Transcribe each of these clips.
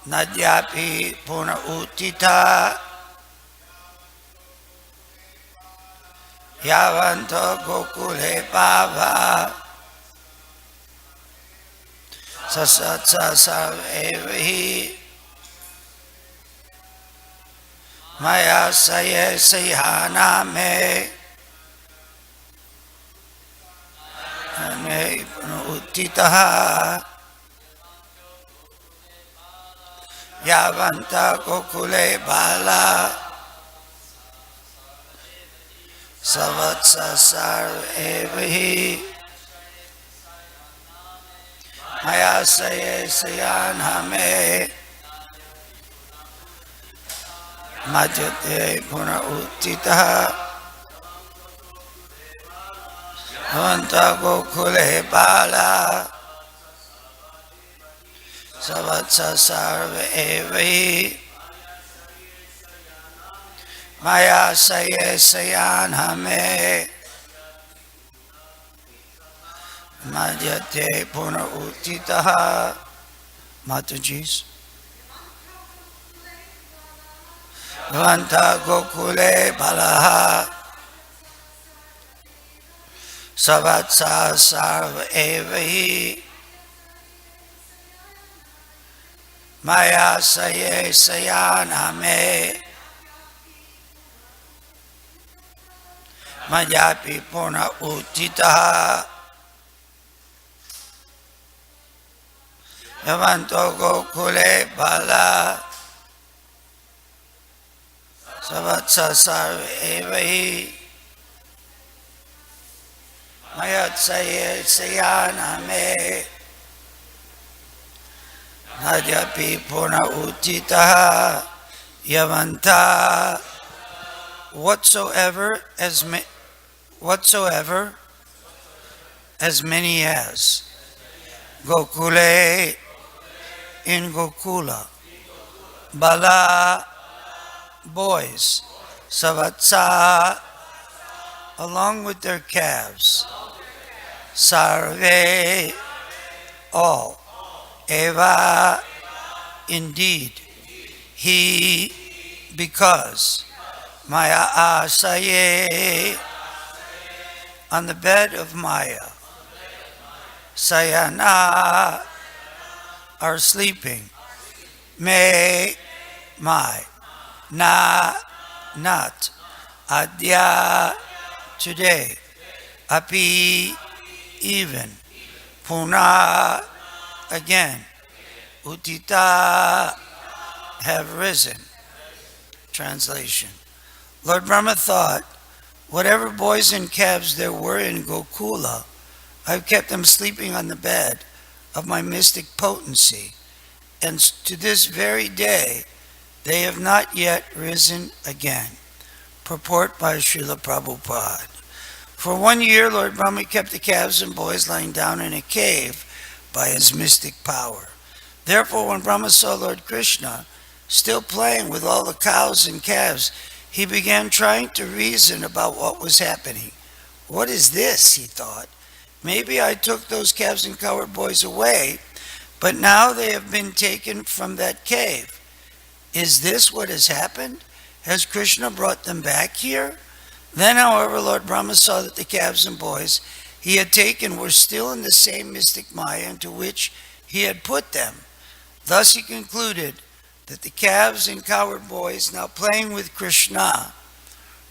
Nadyapi puna utita yavanto gokule bhava sasatsa sarvehi maya saye sayhaname ane puna utitaha yavanta gokule bala savatsa sarvehi maya saye sayanhame madhyate puna uttita yavanta gokule bala savatsa sarvehi maya saye sayanhame madhyate puna uttitaha. Matajis. Vanta gokule balaha savatsa sarva evahi maya saye sayanhame madhyapi puna uttitaha yavanto gokule bala savatsa sarva evahi mayat saye sayanhame nadyapi puna uttitaha yavanta whatsoever as many as gokule in Gokula bala boys savatsa along with their calves sarve all eva indeed he because maya asaye on the bed of Maya sayana are sleeping me my na not adya today api even puna again utita have risen. Translation. Lord Brahma thought, whatever boys and calves there were in Gokula, I've kept them sleeping on the bed of my mystic potency, and to this very day they have not yet risen again. Purport by Srila Prabhupada. For 1 year, Lord Brahma kept the calves and boys lying down in a cave by his mystic power. Therefore, when Brahma saw Lord Krishna still playing with all the cows and calves, he began trying to reason about what was happening. What is this, he thought. Maybe I took those calves and cowherd boys away, but now they have been taken from that cave. Is this what has happened? Has Krishna brought them back here? Then, however, Lord Brahma saw that the calves and boys he had taken were still in the same mystic Maya into which he had put them. Thus he concluded that the calves and cowherd boys now playing with Krishna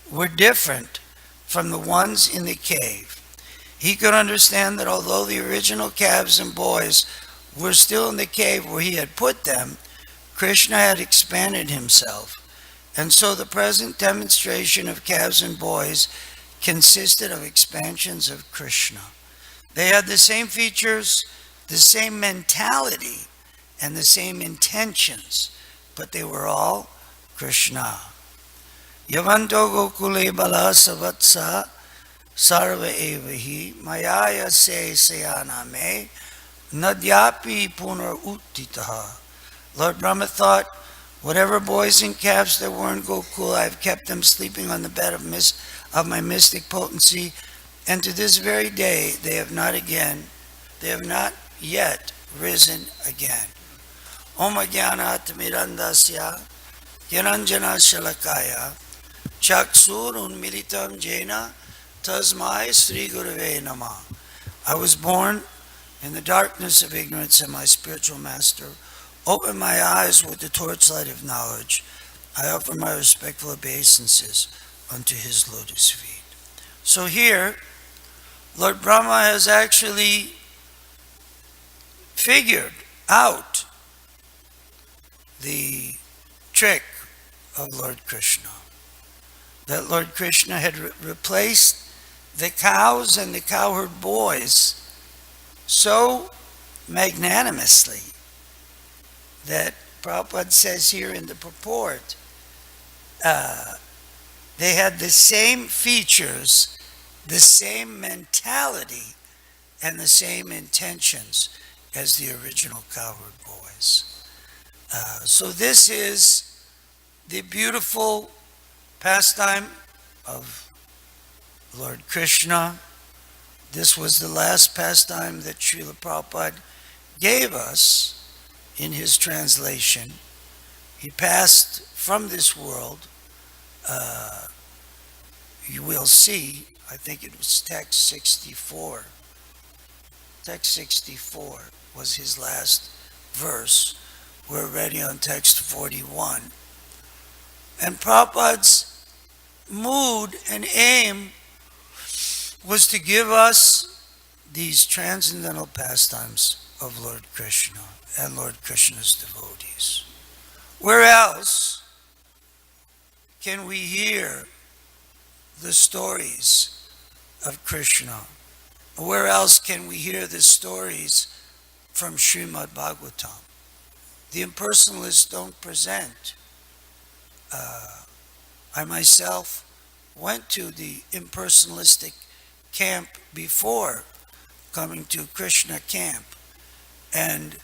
were different from the ones in the cave. He could understand that although the original calves and boys were still in the cave where he had put them, Krishna had expanded himself, and so the present demonstration of calves and boys consisted of expansions of Krishna. They had the same features, the same mentality, and the same intentions, but they were all Krishna. Yavanto gokule bala savatsa sarva evahi mayaya se sayaname nadyapi punar uttitaha. Lord Brahma thought, whatever boys and calves there were in Gokula, I have kept them sleeping on the bed of my mystic potency, and to this very day they have not yet risen again. Om Jnanat Mirandasya Gyananjana Shalakaya Chakshur Unmilitam Jena Tasmai Sri Gurave Namah. I was born in the darkness of ignorance, and my spiritual master opened my eyes with the torchlight of knowledge. I offer my respectful obeisances unto his lotus feet. So here, Lord Brahma has actually figured out the trick of Lord Krishna. That Lord Krishna had replaced the cows and the cowherd boys so magnanimously that Prabhupada says here in the purport, they had the same features, the same mentality, and the same intentions as the original cowherd boys. So this is the beautiful pastime of Lord Krishna. This was the last pastime that Srila Prabhupada gave us in his translation. He passed from this world. You will see, I think it was text 64. Text 64 was his last verse. We're already on text 41. And Prabhupada's mood and aim was to give us these transcendental pastimes of Lord Krishna and Lord Krishna's devotees. Where else can we hear the stories of Krishna? Where else can we hear the stories from Srimad Bhagavatam? The impersonalists don't present. I myself went to the impersonalistic camp before coming to Krishna camp, and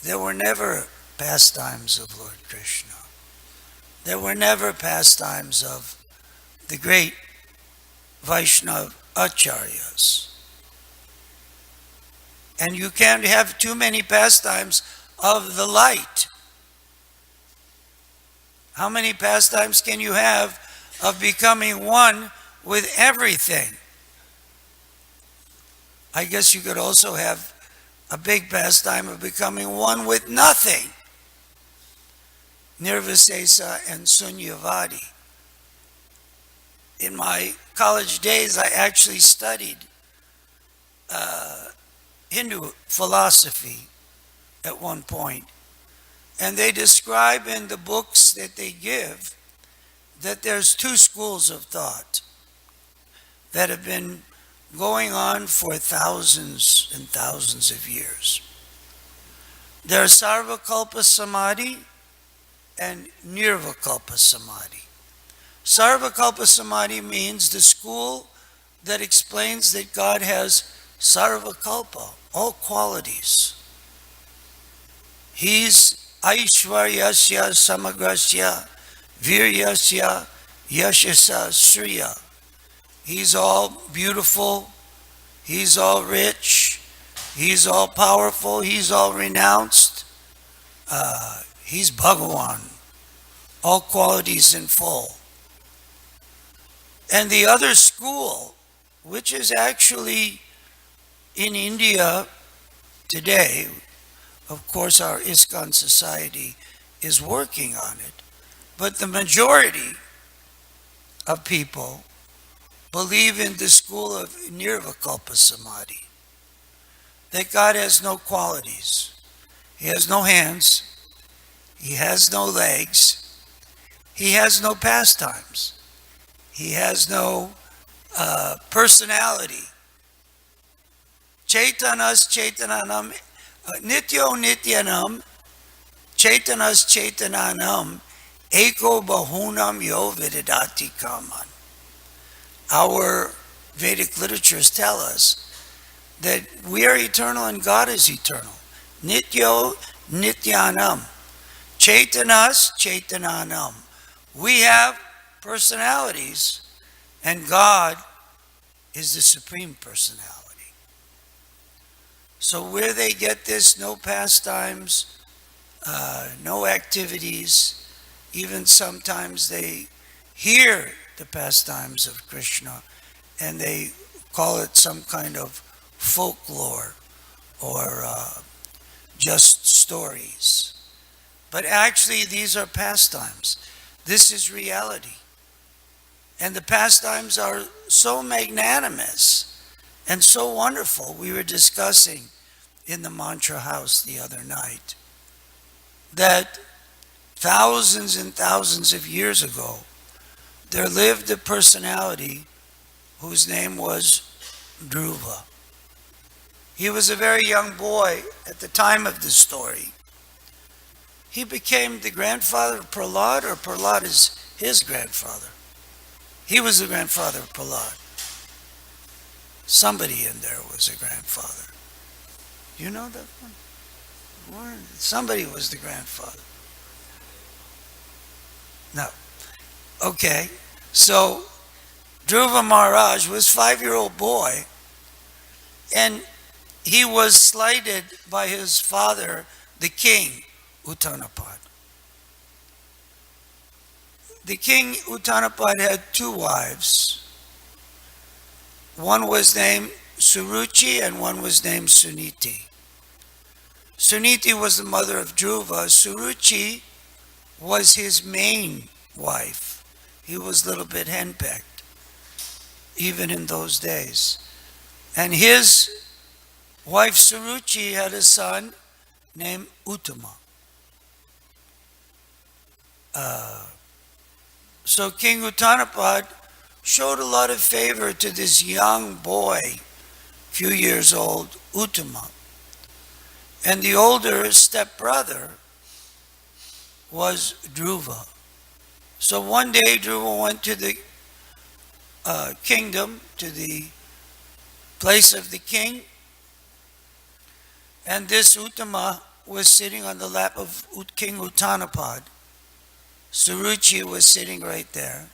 there were never pastimes of Lord Krishna. There were never pastimes of the great Vaishnava Acharyas. And you can't have too many pastimes of the light. How many pastimes can you have of becoming one with everything? I guess you could also have a big pastime of becoming one with nothing. Nirvisesa and Sunyavadi. In my college days, I actually studied Hindu philosophy at one point. And they describe in the books that they give that there's two schools of thought that have been going on for thousands and thousands of years. There's Sarvakalpa Samadhi and Nirvikalpa Samadhi. Sarvakalpa Samadhi means the school that explains that God has Sarvakalpa, all qualities. He's Aishvaryasya Samagrasya Viryasya Yashasa Sriya. He's all beautiful, he's all rich, he's all powerful, he's all renounced. He's Bhagawan, all qualities in full. And the other school, which is actually in India today, of course our ISKCON society is working on it, but the majority of people believe in the school of Nirvikalpa Samadhi, that God has no qualities. He has no hands, he has no legs, he has no pastimes, he has no personality. Chaitanas Chaitananam Nityo Nityanam Chaitanas Chaitananam Eko Bahunam Yo Vididati Kaman. Our Vedic literatures tell us that we are eternal and God is eternal. Nityo Nityanam Chaitanas Chaitananam. We have personalities and God is the supreme personality. So where they get this no pastimes no activities. Even sometimes they hear the pastimes of Krishna and they call it some kind of folklore or just stories. But actually, these are pastimes. This is reality. And the pastimes are so magnanimous and so wonderful. We were discussing in the mantra house the other night that thousands and thousands of years ago, there lived a personality whose name was Dhruva. He was a very young boy at the time of the story. He became the grandfather of Prahlad, or Prahlad is his grandfather. He was the grandfather of Prahlad. Somebody in there was a grandfather. You know that one? Somebody was the grandfather. No. Okay. So Dhruva Maharaj was a 5-year-old boy, and he was slighted by his father, the king, Uttanapad. The king Uttanapad had 2 wives. One was named Suruchi and one was named Suniti. Suniti was the mother of Dhruva. Suruchi was his main wife. He was a little bit henpecked, even in those days. And his wife Suruchi had a son named Uttama. So King Uttanapad showed a lot of favor to this young boy, few years old, Uttama. And the older stepbrother was Dhruva. So one day Dhruva went to the kingdom, to the place of the king, and this Uttama was sitting on the lap of King Uttanapad. Suruchi was sitting right there.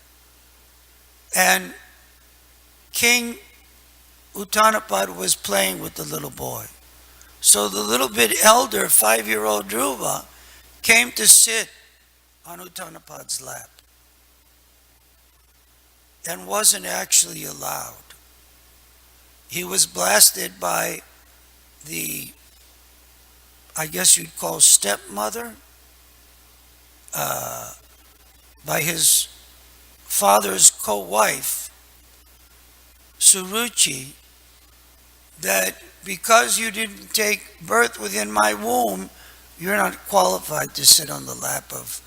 And King Uttanapad was playing with the little boy. So the little bit elder 5-year-old Dhruva came to sit on Uttanapad's lap and wasn't actually allowed. He was blasted by the, I guess you'd call stepmother, by his father's co-wife, Suruchi, that because you didn't take birth within my womb, you're not qualified to sit on the lap of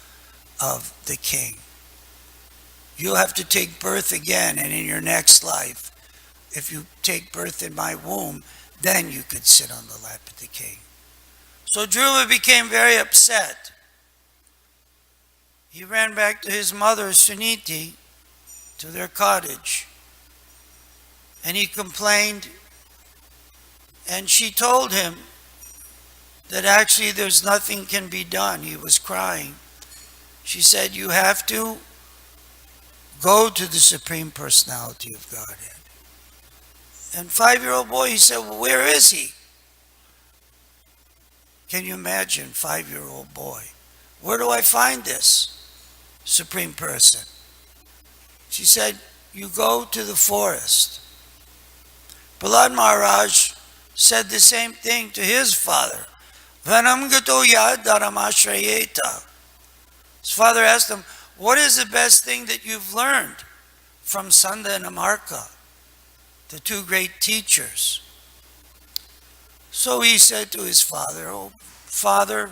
the king. You'll have to take birth again, and in your next life, if you take birth in my womb, then you could sit on the lap of the king. So Dhruva became very upset. He ran back to his mother, Suniti, to their cottage, and he complained, and she told him that actually there's nothing can be done. He was crying. She said, you have to go to the Supreme Personality of Godhead. And 5-year-old boy, he said, well, where is he? Can you imagine, 5-year-old boy? Where do I find this Supreme Person? She said, you go to the forest. Prahlad Maharaj said the same thing to his father. Vanam gato yad dharamashrayeta. His father asked him, what is the best thing that you've learned from Sanda and Amarka, the 2 great teachers? So he said to his father, oh, Father,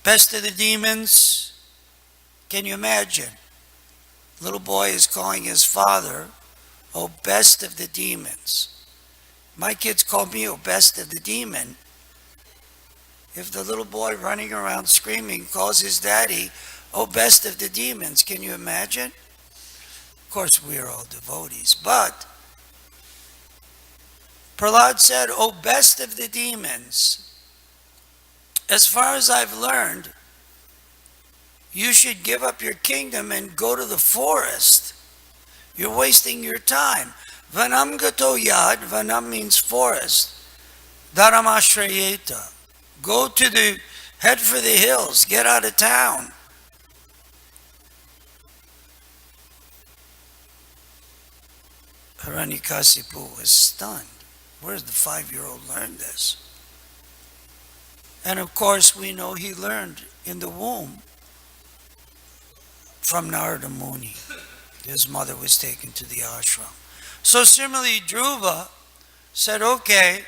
best of the demons. Can you imagine? Little boy is calling his father, oh, best of the demons. My kids call me, oh, best of the demon. If the little boy running around screaming calls his daddy, oh, best of the demons, can you imagine? Of course, we're all devotees, but Prahlad said, oh, best of the demons, as far as I've learned, you should give up your kingdom and go to the forest. You're wasting your time. Vanam gato yad, vanam means forest. Dharamashrayeta. Go to the Head for the hills. Get out of town. Hiranyakasipu was stunned. Where did the 5-year-old learn this? And of course, we know he learned in the womb from Narada Muni. His mother was taken to the ashram. So similarly, Dhruva said, okay,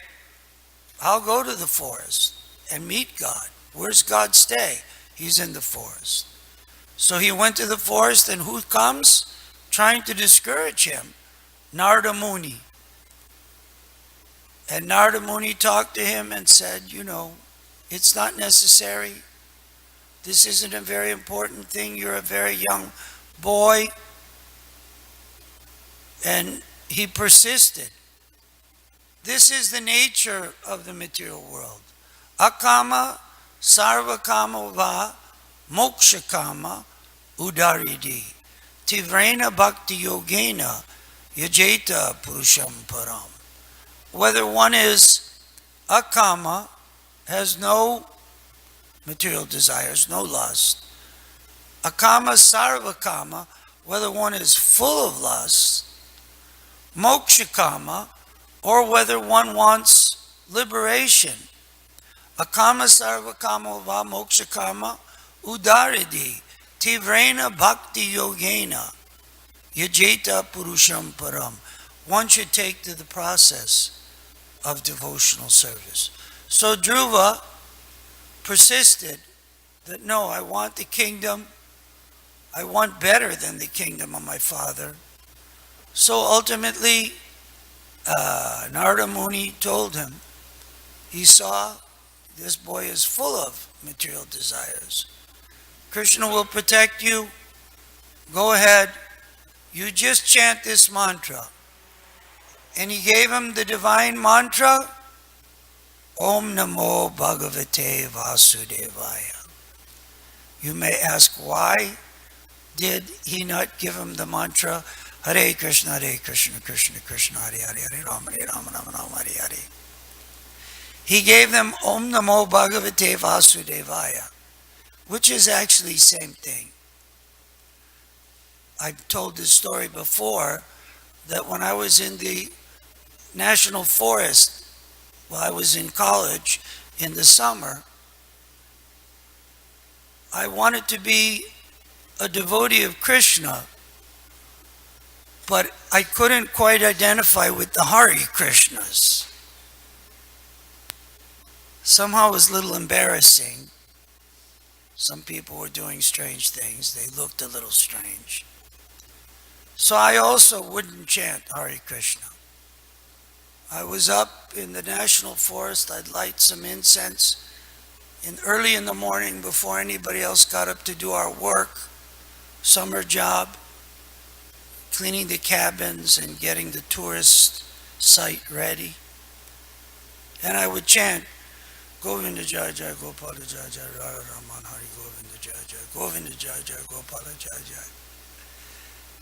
I'll go to the forest and meet God. Where's God stay? He's in the forest. So he went to the forest, and who comes? Trying to discourage him? Narada Muni. And Narada Muni talked to him and said, it's not necessary. This isn't a very important thing. You're a very young boy. And he persisted. This is the nature of the material world. Akama sarvakama va mokshakama udaridi. Tivrena bhakti yogena yajeta purusham param. Whether one is akama, has no material desires, no lust. Akama sarvakama, whether one is full of lust. Mokshakama, or whether one wants liberation. Akama sarvakama va mokshakama udaridi tivrena bhakti yogena yajeta purusham param. One should take to the process of devotional service. So Dhruva persisted that no, I want the kingdom. I want better than the kingdom of my father. So ultimately, Narada Muni told him, he saw this boy is full of material desires. Krishna will protect you. Go ahead. You just chant this mantra. And he gave him the divine mantra, Om Namo Bhagavate Vasudevaya. You may ask, why did he not give him the mantra, Hare Krishna, Krishna Krishna, Hare Hare, Hare Rama, Rama Rama, Hare Hare. He gave them Om Namo Bhagavate Vasudevaya, which is actually the same thing. I've told this story before, that when I was in the National Forest, while I was in college in the summer, I wanted to be a devotee of Krishna, but I couldn't quite identify with the Hare Krishnas. Somehow it was a little embarrassing. Some people were doing strange things. They looked a little strange. So I also wouldn't chant Hare Krishna. I was up in the National Forest. I'd light some incense early in the morning before anybody else got up to do our work, summer job, cleaning the cabins and getting the tourist site ready. And I would chant, Govinda Jai Jai Gopala Jai Jai Radha Raman Hari Govinda Jai Jai Govinda Jai Jai Gopala Jai Jai.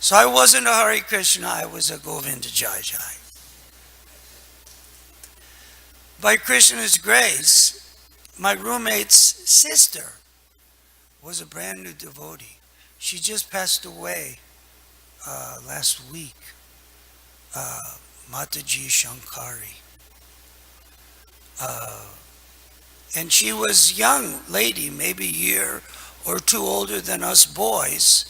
So I wasn't a Hare Krishna, I was a Govinda Jai Jai. By Krishna's grace, my roommate's sister was a brand new devotee. She just passed away last week, Mataji Shankari. And she was a young lady, maybe a year or two older than us boys.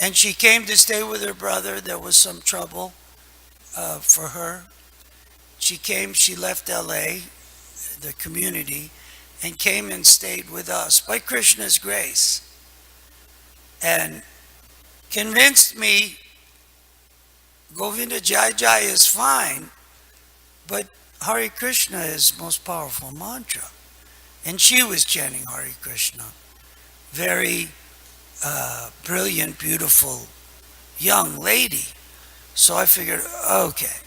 And she came to stay with her brother. There was some trouble for her. She left LA, the community, and came and stayed with us by Krishna's grace. And convinced me Govinda Jai Jai is fine, but Hare Krishna is most powerful mantra. And she was chanting Hare Krishna. Very brilliant, beautiful young lady. So I figured, okay,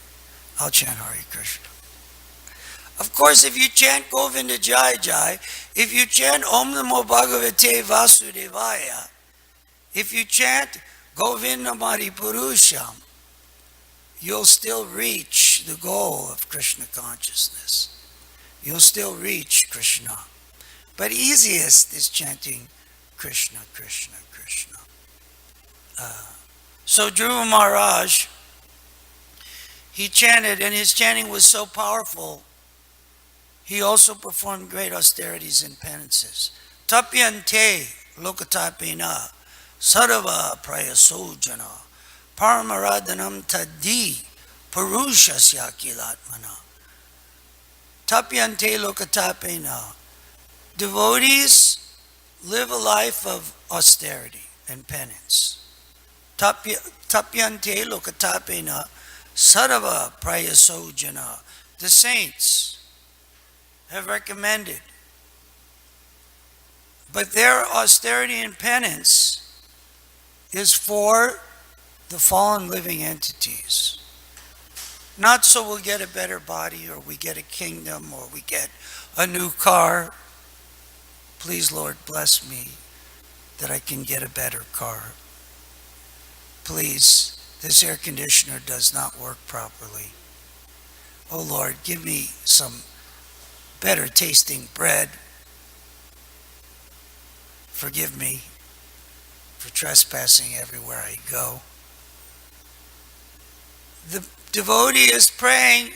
I'll chant Hare Krishna. Of course, if you chant Govinda Jai Jai, if you chant Om Namo Bhagavate Vasudevaya, if you chant Govinda Mari Purusham, you'll still reach the goal of Krishna consciousness. You'll still reach Krishna. But easiest is chanting Krishna, Krishna, Krishna. So Dhruva Maharaj, he chanted, and his chanting was so powerful, he also performed great austerities and penances. Tapyante lokatapena sarva prayasojana paramaradhanam taddi parushasya kilatmana. Tapyante lokatapena. Devotees live a life of austerity and penance. Tapyante lokatapena sarva prayasojana. The saints have recommended. But their austerity and penance is for the fallen living entities. Not so we'll get a better body, or we get a kingdom, or we get a new car. Please, Lord, bless me that I can get a better car. Please, this air conditioner does not work properly. Oh Lord, give me some better tasting bread. Forgive me for trespassing everywhere I go. The devotee is praying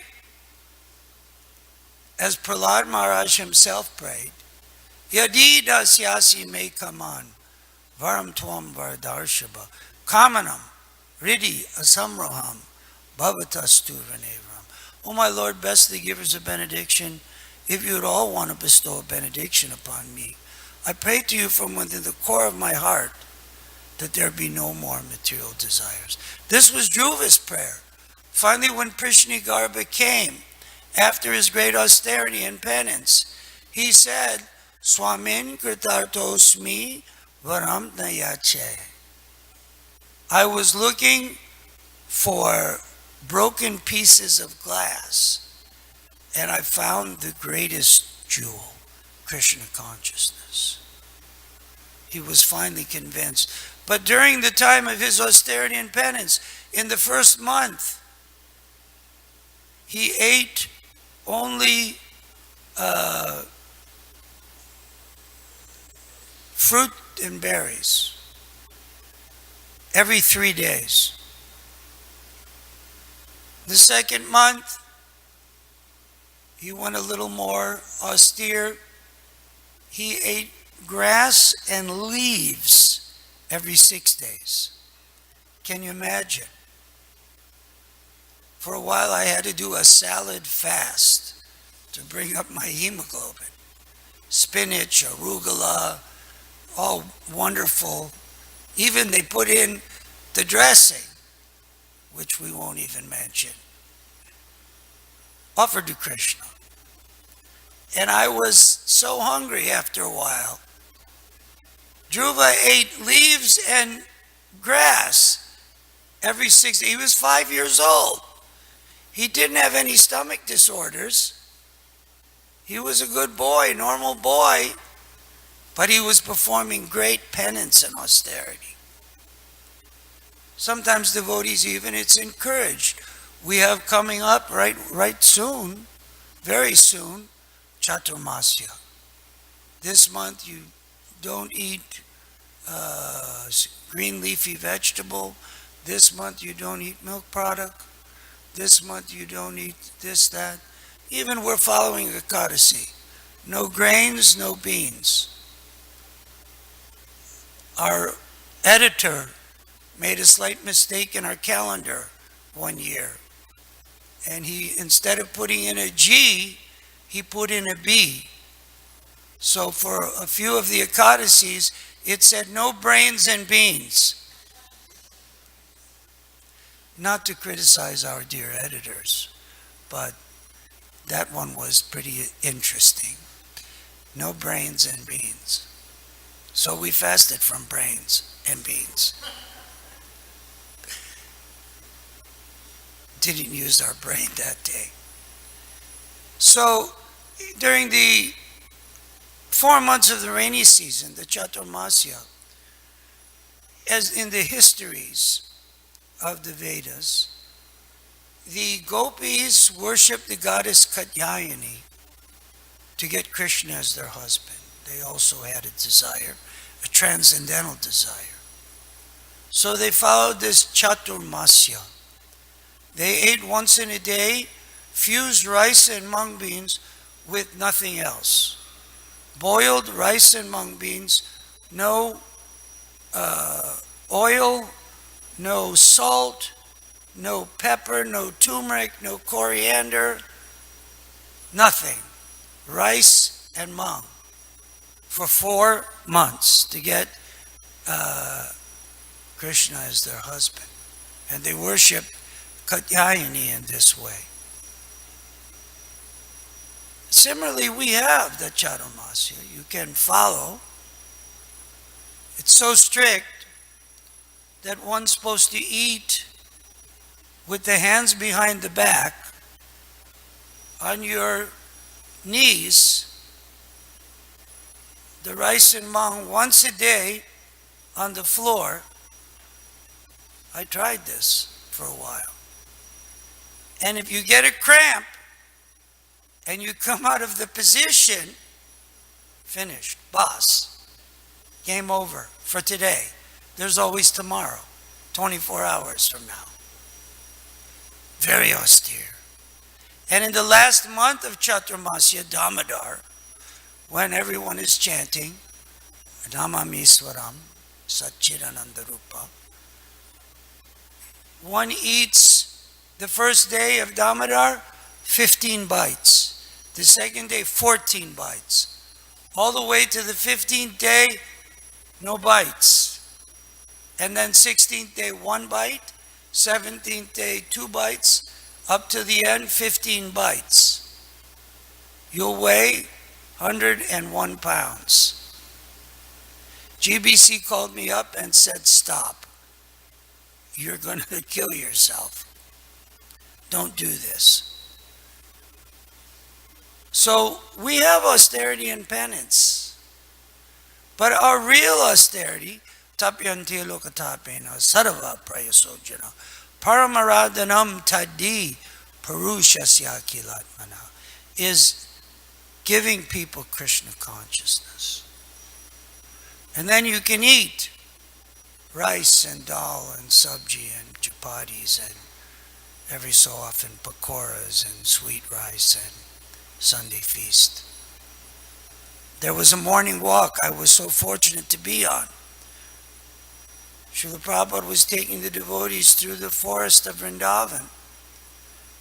as Prahlad Maharaj himself prayed. Yadi dasyasi me kaman varam tvam vardarshaba kamanam ridi asamroham bhavatastu vanevram. O my Lord, best of the givers of benediction, if you would all want to bestow a benediction upon me, I pray to you from within the core of my heart that there be no more material desires. This was Dhruva's prayer. Finally, when Prishnigarbha came, after his great austerity and penance, he said, Swamin kritartosmi varam nayache. I was looking for broken pieces of glass, and I found the greatest jewel, Krishna consciousness. He was finally convinced. But during the time of his austerity and penance, in the first month, he ate only fruit and berries every 3 days. The second month, he went a little more austere. He ate grass and leaves every 6 days. Can you imagine? For a while I had to do a salad fast to bring up my hemoglobin. Spinach, arugula, all wonderful. Even they put in the dressing, which we won't even mention, offered to Krishna. And I was so hungry after a while. Dhruva ate leaves and grass every 6 days. He was 5 years old. He didn't have any stomach disorders. He was a good boy, normal boy, but he was performing great penance and austerity. Sometimes devotees even, it's encouraged. We have coming up right soon, very soon, Chaturmasya. This month you don't eat green leafy vegetable. This month you don't eat milk product. This month you don't eat this, that. Even we're following Ekadasi. No grains, no beans. Our editor made a slight mistake in our calendar one year. And he, instead of putting in a G, he put in a B. So for a few of the Ekadasis, it said no brains and beans. Not to criticize our dear editors, but that one was pretty interesting. No brains and beans. So we fasted from brains and beans. Didn't use our brain that day. So during the 4 months of the rainy season, the Chaturmasya, as in the histories of the Vedas, the gopis worship the goddess Katyayani to get Krishna as their husband. They also had a desire, a transcendental desire. So they followed this Chaturmasya. They ate once in a day, fused rice and mung beans with nothing else. Boiled rice and mung beans, no oil, no salt, no pepper, no turmeric, no coriander, nothing. Rice and mung for 4 months to get Krishna as their husband. And they worship Katyayani in this way. Similarly, we have the Chaturmasya. You can follow. It's so strict that one's supposed to eat with the hands behind the back on your knees, the rice and mung once a day on the floor. I tried this for a while. And if you get a cramp and you come out of the position, finished. Boss. Game over for today. There's always tomorrow, 24 hours from now. Very austere. And in the last month of Chaturmasya, Damodar, when everyone is chanting, Namamiswaram, Satchidananda Rupa, one eats the first day of Damodar, 15 bites. The second day, 14 bites. All the way to the 15th day, no bites. And then 16th day, 1 bite. 17th day, 2 bites. Up to the end, 15 bites. You'll weigh 101 pounds. GBC called me up and said, stop. You're going to kill yourself. Don't do this. So we have austerity and penance. But our real austerity, tapyanti lokatapena sarva prayasojana paramaradanam tadi parushasya kilatmana, is giving people Krishna consciousness. And then you can eat rice and dal and sabji and chapatis and every so often pakoras and sweet rice and Sunday feast. There was a morning walk I was so fortunate to be on. Srila Prabhupada was taking the devotees through the forest of Vrindavan,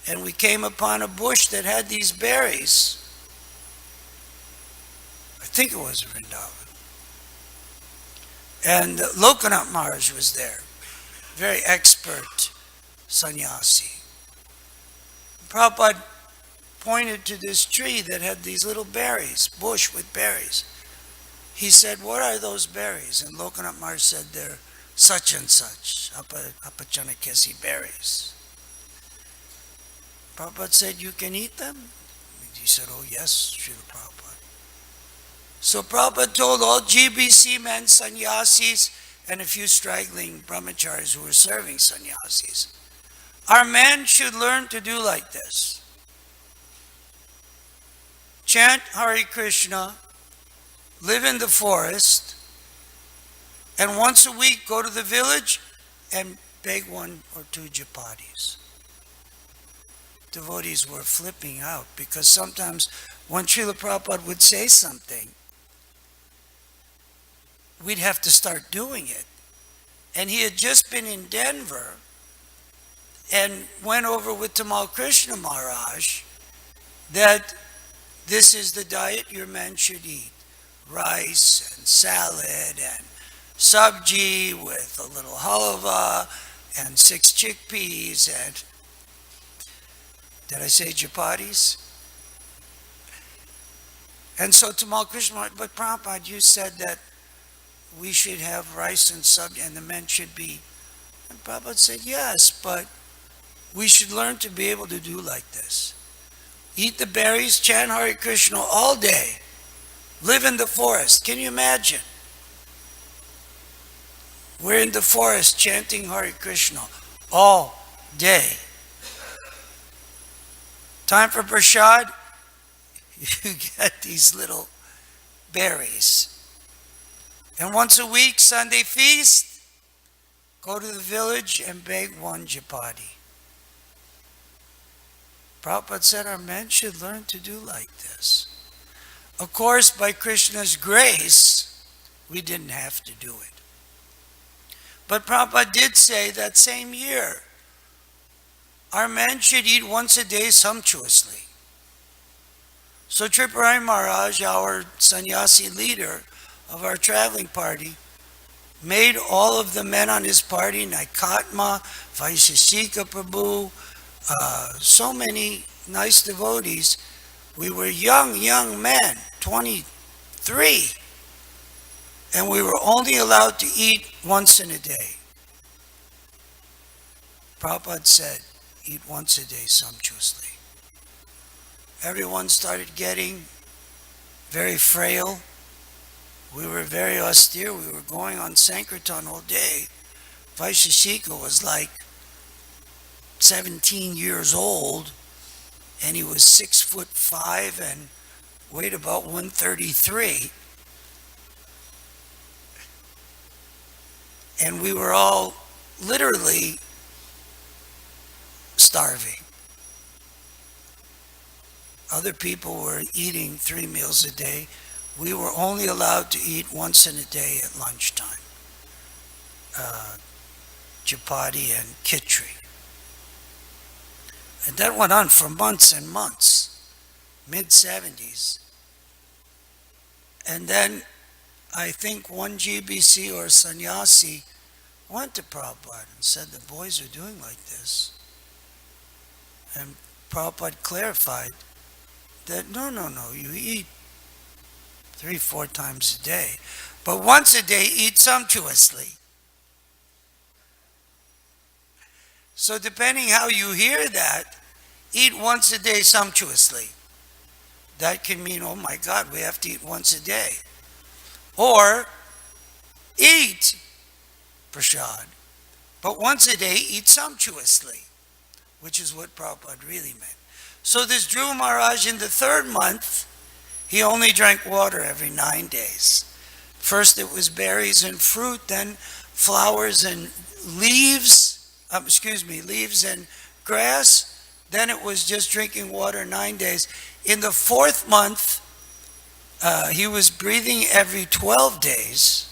and we came upon a bush that had these berries. I think it was Vrindavan. And Lokanath Maharaj was there, very expert sannyasi. Prabhupada pointed to this tree that had these little berries, bush with berries. He said, what are those berries? And Lokanath Maharaj said, they're such and such, apachanakesi berries. Prabhupada said, you can eat them? He said, oh yes, Srila Prabhupada. So Prabhupada told all GBC men, sannyasis, and a few straggling brahmacharis who were serving sannyasis, our men should learn to do like this. Chant Hare Krishna, live in the forest, and once a week go to the village and beg 1 or 2 chapatis. Devotees were flipping out because sometimes when Srila Prabhupada would say something, we'd have to start doing it. And he had just been in Denver and went over with Tamal Krishna Maharaj that this is the diet your men should eat. Rice and salad and sabji with a little halva and 6 chickpeas and, did I say chapatis? And so Tamal Krishna Maharaj, but Prabhupada, you said that we should have rice and sabji and the men should be, and Prabhupada said, yes, but we should learn to be able to do like this. Eat the berries, chant Hare Krishna all day. Live in the forest. Can you imagine? We're in the forest chanting Hare Krishna all day. Time for prasad, you get these little berries. And once a week, Sunday feast, go to the village and bake one chapati. Prabhupada said our men should learn to do like this. Of course, by Krishna's grace, we didn't have to do it. But Prabhupada did say that same year, our men should eat once a day sumptuously. So Tripurari Maharaj, our sannyasi leader of our traveling party, made all of the men on his party, Naikatma, Vaisheshika Prabhu, so many nice devotees. We were young men, 23, and we were only allowed to eat once in a day. Prabhupada said, eat once a day sumptuously. Everyone started getting very frail. We were very austere. We were going on Sankirtan all day. Vaisheshika was like 17 years old, and he was 6'5" and weighed about 133. And we were all literally starving. Other people were eating 3 meals a day. We were only allowed to eat once in a day at lunchtime. Chapati and khichdi. And that went on for months and months, mid-70s. And then I think one GBC or sannyasi went to Prabhupada and said, the boys are doing like this. And Prabhupada clarified that no, you eat 3-4 times a day. But once a day, eat sumptuously. So depending how you hear that, eat once a day sumptuously. That can mean, oh my God, we have to eat once a day. Or eat prasad, but once a day eat sumptuously, which is what Prabhupada really meant. So this Dhruva Maharaj, in the 3rd month, he only drank water every 9 days. First it was berries and fruit, then flowers and leaves, leaves and grass. Then it was just drinking water 9 days. In the 4th month, he was breathing every 12 days.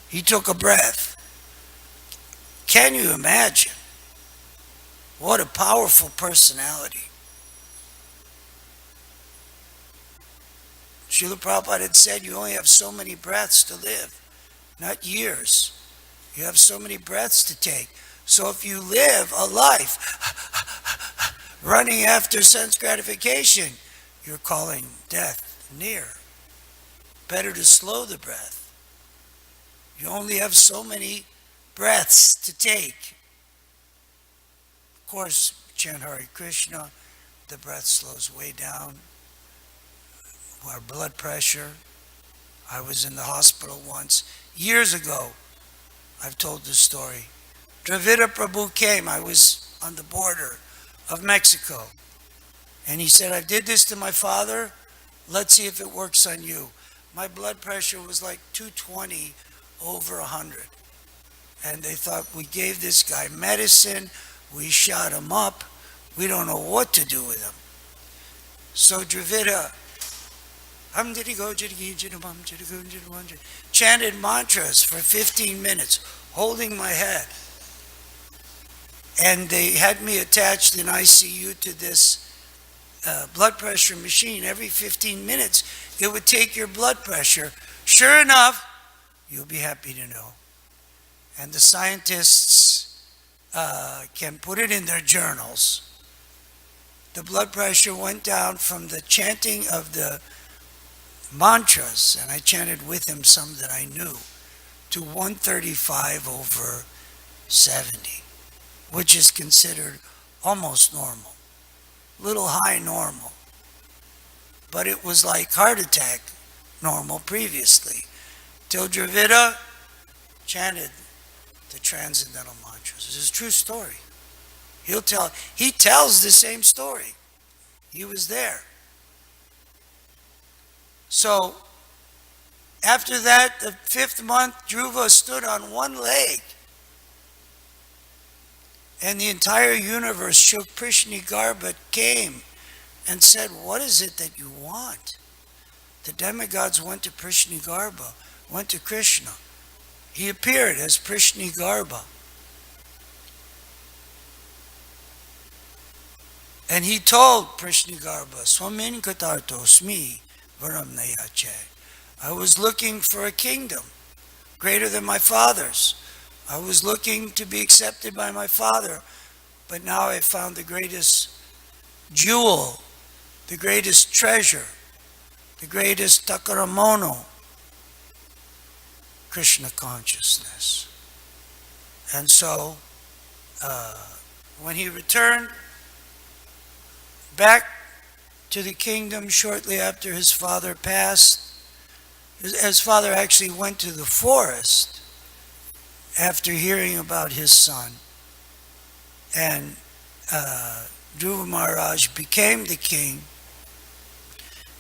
He took a breath. Can you imagine? What a powerful personality. Srila Prabhupada had said you only have so many breaths to live, not years. You have so many breaths to take. So if you live a life running after sense gratification, you're calling death near. Better to slow the breath. You only have so many breaths to take. Of course, chant Hare Krishna, the breath slows way down. Our blood pressure. I was in the hospital once, years ago. I've told this story. Dravida Prabhu came. I was on the border of Mexico. And he said, I did this to my father. Let's see if it works on you. My blood pressure was like 220 over 100. And they thought, we gave this guy medicine. We shot him up. We don't know what to do with him. So Dravida chanted mantras for 15 minutes, holding my head. And they had me attached in ICU to this blood pressure machine. Every 15 minutes, it would take your blood pressure. Sure enough, you'll be happy to know. And the scientists can put it in their journals. The blood pressure went down from the chanting of the mantras, and I chanted with him some that I knew, to 135 over 70, which is considered almost normal. Little high normal. But it was like heart attack normal previously. Till Dravida chanted the transcendental mantras. It's a true story. He tells the same story. He was there. So After that, the 5th month, Dhruva stood on one leg. And the entire universe shook. Prishnigarbha came and said, what is it that you want? The demigods went to Prishnigarbha, went to Krishna. He appeared as Prishnigarbha. And he told Prishnigarbha, Swamin Katartosmi Varam Nayache. I was looking for a kingdom greater than my father's. I was looking to be accepted by my father, but now I found the greatest jewel, the greatest treasure, the greatest takaramono, Krishna consciousness. And so, when he returned back to the kingdom shortly after his father passed, his father actually went to the forest after hearing about his son. And Dhruva Maharaj became the king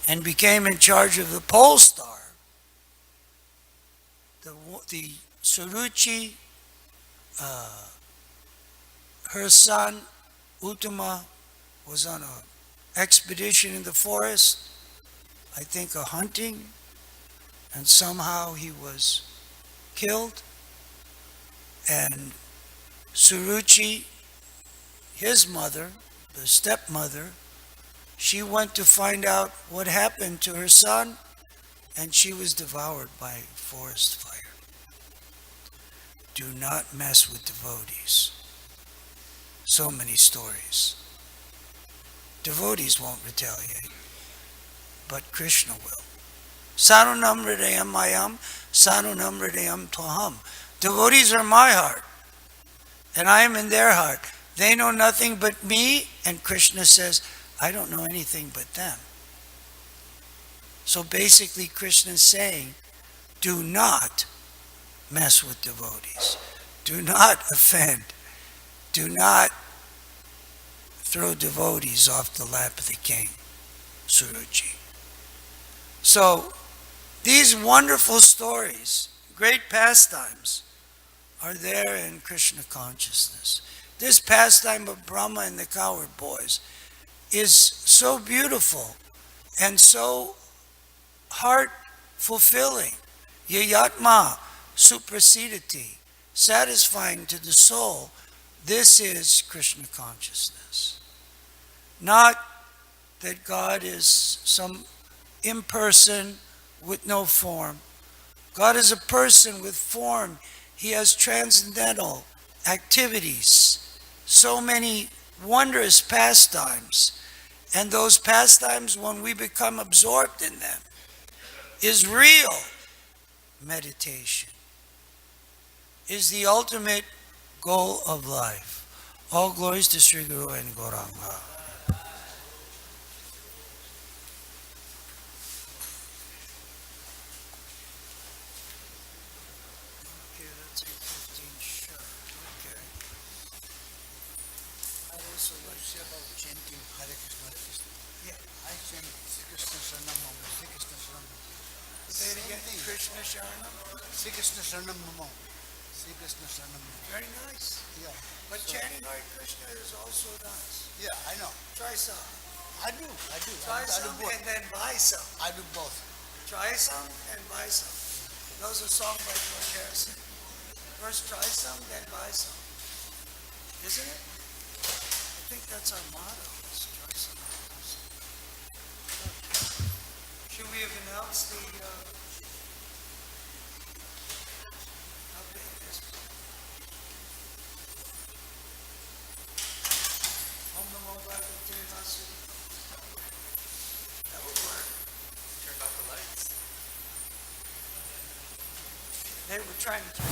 and became in charge of the pole star. The Suruchi, her son Uttama, was on an expedition in the forest, I think a hunting, and somehow he was killed. And Suruchi, his mother, the stepmother, she went to find out what happened to her son, and she was devoured by forest fire. Do not mess with devotees. So many stories. Devotees won't retaliate, but Krishna will. Sarunam hridayam mayam, sarunam hridayam twaham. Devotees are my heart, and I am in their heart. They know nothing but me, and Krishna says, I don't know anything but them. So basically Krishna is saying, do not mess with devotees. Do not offend. Do not throw devotees off the lap of the king, Suruchi. So these wonderful stories, great pastimes, are there in Krishna consciousness. This pastime of Brahma and the cowherd boys is so beautiful and so heart fulfilling. Yayatma suprasidati, satisfying to the soul. This is Krishna consciousness. Not that God is some imperson with no form. God is a person with form. He has transcendental activities, so many wondrous pastimes. And those pastimes, when we become absorbed in them, is real meditation, is the ultimate goal of life. All glories to Sri Guru and Gauranga. Okay, that's 8:15 sharp. Okay. I also like to say about chanting Hare Krishna, Hare Krishna. Yeah. I chant Sri Krishna Sharanam Mama, Sri Krishna Sharanam. Say it again. Krishna Sharanam. Sri Krishna Sharanam Mama. Sri Krishna Sharanam. Very nice. Yeah. But so, chanting Hare Krishna is also nice. Yeah, I know. Try some. I do. Try some and then buy some. I do both. Try some and buy some. Those are songs by George Harrison. First try some, then buy some. Isn't it? I think that's our motto. Is try some, then buy some. Should we have announced the how big is it? Om Namo Bhagavate Vasudevaya. That would work. Turn off the lights. They were trying to